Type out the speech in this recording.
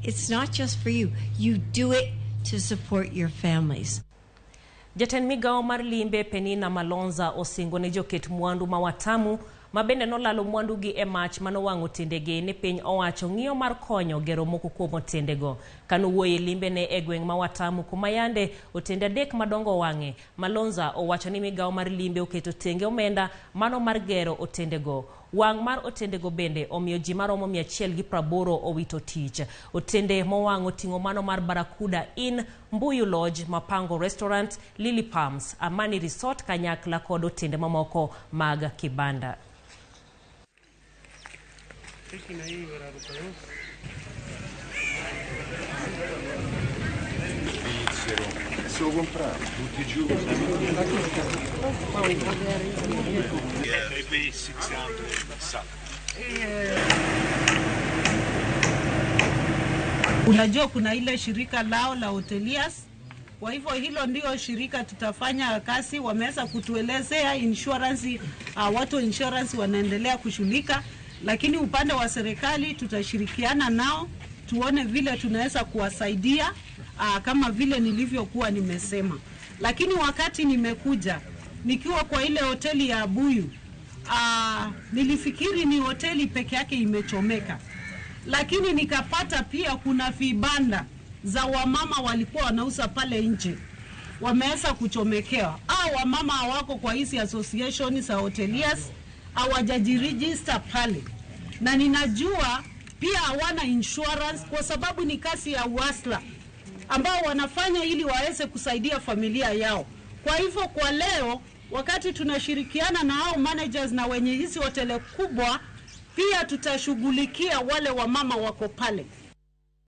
it's not just for you. You do it to support your families. Jatend migao mar limbe Penina Malonza osingo ne joket mwandu ma Watamu mabende nolalo mwandu gi mach manowango tindege ne piny owacho ng'iyo mar konyo gero moko kuom tindego. Kano wuoye limbe ne egweng ma Watamu kuma yande otende adek madongo wange. Malonza owacho ni migao mar limbe oketo tenge omenda mano mar gero otendego. Wang mar otendego bende omiyo ji maromo 180 owito tich. Otende mowango tingo mano mar Barakuda Inn, Mbuyu Lodge, Mapango Restaurant, Lily Palms, Amani Resort kanyakla kod otende mamoko mag kibanda. Se eu comprar, tutti giù. Unajua kuna ile shirika lao la hoteliers, kwa hivyo hilo ndio shirika tutafanya kazi. Wameweza kutuelezea insurance, watu insurance wanaendelea kushughulika, lakini upande wa serikali tutashirikiana nao tuone vile tunaweza kuwasaidia kama vile nilivyokuwa nimesema. Lakini wakati nimekuja nikiwa kwa ile hoteli ya Buyu, nilifikiri ni hoteli peke yake imechomeka, lakini nikapata pia kuna vibanda za wamama walikuwa wanauza pale nje wameweza kuchomekewa. Wamama hawako kwa hizi association za hoteliers, hawajajiregister pale, na ninajua pia hawana insurance kwa sababu ni kazi ya wasla ambao wanafanya ili waweze kusaidia familia yao. Kwa hivyo kwa leo wakati tunashirikiana na hao managers na wenye hizi hoteli kubwa, pia tutashughulikia wale wamama wako pale.